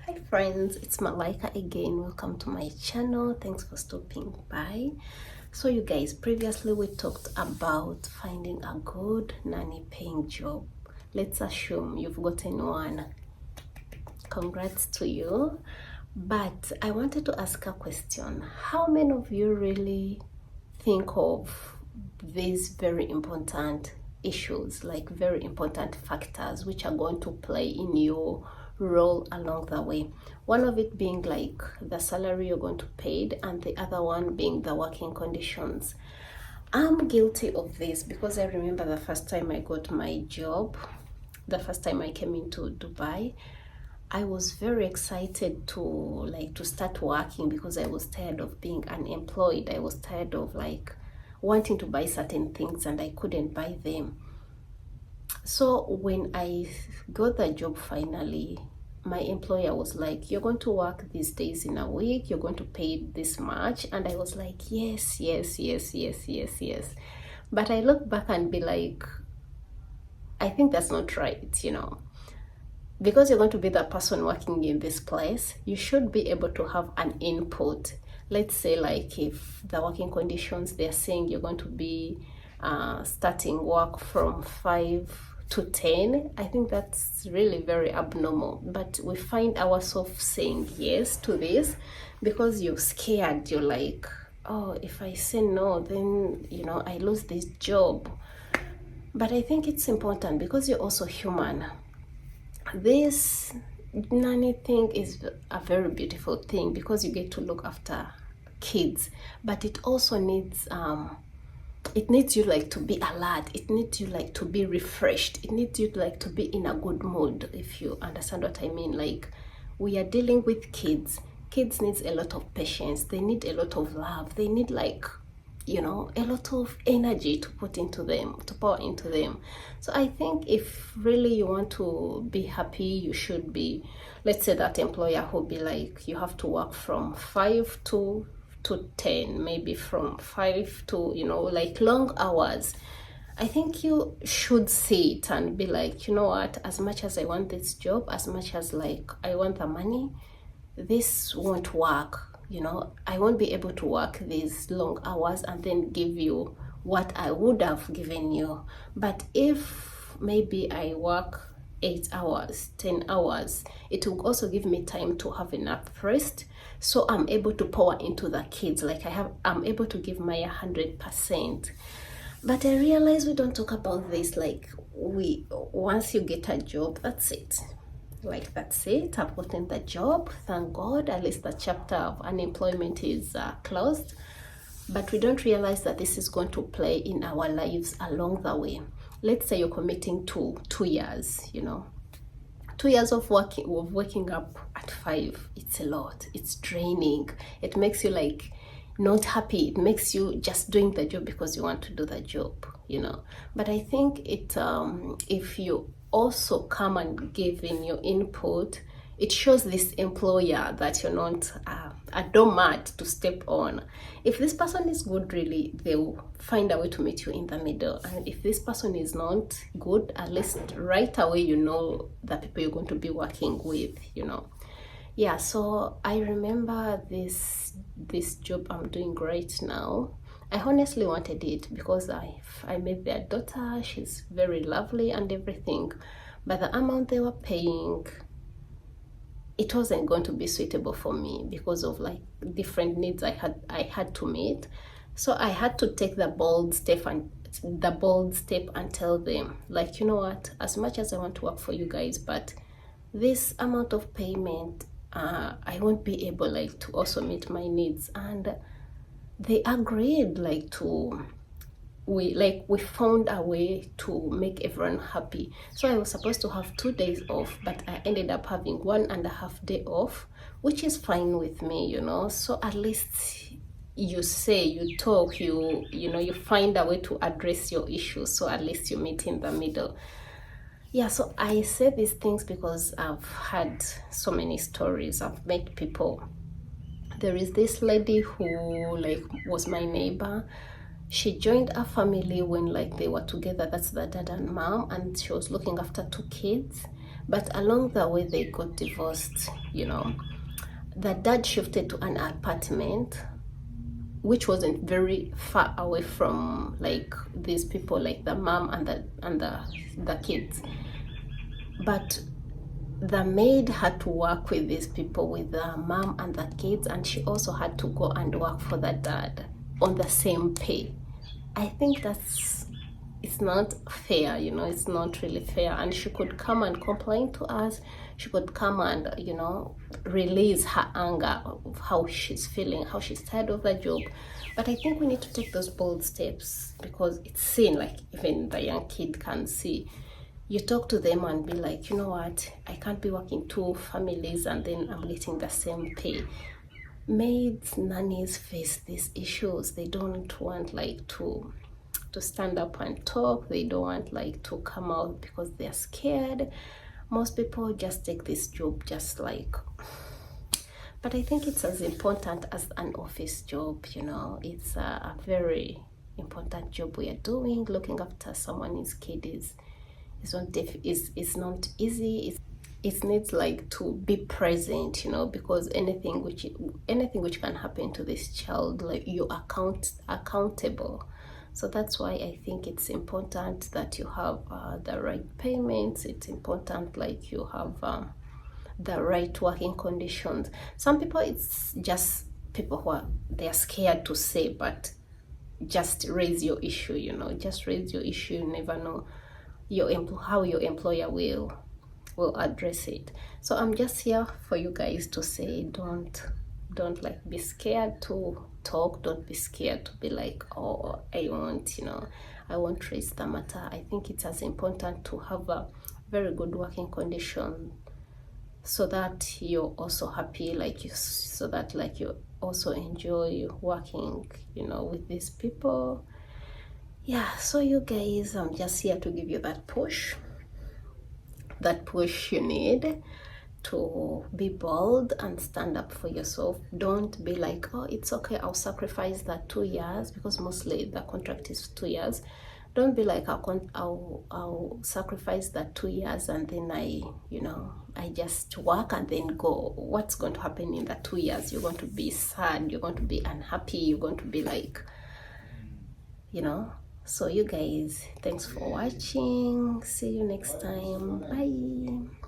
Hi friends, it's Malaika again. Welcome to my channel. Thanks for stopping by. So you guys, previously we talked about finding a good nanny paying job. Let's assume you've gotten one. Congrats to you. But I wanted to ask a question. How many of you really think of these very important issues, like very important factors which are going to play in your role along the way? One of it being like the salary you're going to pay, and the other one being the working conditions. I'm guilty of this because I remember the first time I got my job, the first time I came into Dubai, I was very excited to start working because I was tired of being unemployed. I was tired of wanting to buy certain things and I couldn't buy them. So when I got the job finally, my employer was like, you're going to work these days in a week, you're going to pay this much. And I was like, yes, yes, yes, yes, yes, yes. But I look back and be like, I think that's not right. Because you're going to be the person working in this place, you should be able to have an input. Let's say like if the working conditions, they're saying you're going to be starting work from 5 to 10, I think that's really very abnormal. But we find ourselves saying yes to this because you're scared. You're like, oh, if I say no, then I lose this job. But I think it's important because you're also human. This nanny thing is a very beautiful thing because you get to look after kids, but it also needs you like to be alert. It needs you like to be refreshed. It needs you like to be in a good mood, if you understand what I mean. Like, we are dealing with kids. Kids needs a lot of patience. They need a lot of love. They need a lot of energy to put into them, to pour into them. So I think if really you want to be happy, you should be, let's say that employer who be like, you have to work from 5 to 10, maybe from 5 to, like long hours. I think you should see it and be like, you know what, as much as I want this job, as much as like I want the money, this won't work. I won't be able to work these long hours and then give you what I would have given you. But if maybe I work 8 hours, 10 hours, it will also give me time to have enough rest, so I'm able to pour into the kids. Like I'm able to give my 100%. But I realize we don't talk about this. Like, once you get a job, that's it. Like, that's it. I've gotten the job, thank God. At least the chapter of unemployment is closed. But we don't realize that this is going to play in our lives along the way. Let's say you're committing to 2 years. 2 years of waking up at 5. It's a lot. It's draining. It makes you like not happy. It makes you just doing the job because you want to do the job. But I think if you also come and give in your input, it shows this employer that you're not a doormat to step on. If this person is good, really, they'll find a way to meet you in the middle. And if this person is not good, at least right away you know the people you're going to be working with. Yeah, so I remember this job I'm doing right now. I honestly wanted it because I met their daughter. She's very lovely and everything, but the amount they were paying, it wasn't going to be suitable for me because of like different needs I had to meet. So I had to take the bold step and tell them, like, you know what, as much as I want to work for you guys, but this amount of payment, I won't be able like to also meet my needs. And they agreed we found a way to make everyone happy. So I was supposed to have 2 days off, but I ended up having 1.5 day off, which is fine with me. So at least you talk, you find a way to address your issues, so at least you meet in the middle. Yeah, so I say these things because I've had so many stories. I've met people. There is this lady who was my neighbor. She joined a family when they were together. That's the dad and mom, and she was looking after 2 kids. But along the way, they got divorced, you know. The dad shifted to an apartment which wasn't very far away from like these people, like the mom and the kids. But the maid had to work with these people, with the mom and the kids, and she also had to go and work for the dad on the same pay. I think it's not fair, you know, it's not really fair. And she could come and complain to us. She could come and, you know, release her anger of how she's feeling, how she's tired of the job. But I think we need to take those bold steps because it's seen, like even the young kid can see. You talk to them and be like, you know what, I can't be working two families and then I'm getting the same pay. Maids, nannies face these issues. They don't want like to stand up and talk. They don't want like to come out because they're scared. Most people just take this job just like, but I think it's as important as an office job, you know. It's a very important job we are doing. Looking after someone's kid is not easy. It needs like to be present, you know, because anything which can happen to this child, like you accountable. So that's why I think it's important that you have the right payments. It's important like you have the right working conditions. Some people, it's just people who are, they're scared to say, but just raise your issue, you know, just raise your issue. You never know how your employer will address it. So I'm just here for you guys to say, don't like be scared to talk. Don't be scared to be like, oh, I won't raise the matter. I think it's as important to have a very good working condition so that you're also happy, so that like you also enjoy working, you know, with these people. Yeah, so you guys, I'm just here to give you that push you need to be bold and stand up for yourself. Don't be like, oh, it's okay, I'll sacrifice that 2 years, because mostly the contract is 2 years. Don't be like, I'll sacrifice that 2 years and then I just work and then go. What's going to happen in that 2 years? You're going to be sad, you're going to be unhappy, you're going to be like, you know. So you guys, thanks for watching. See you next time. Bye.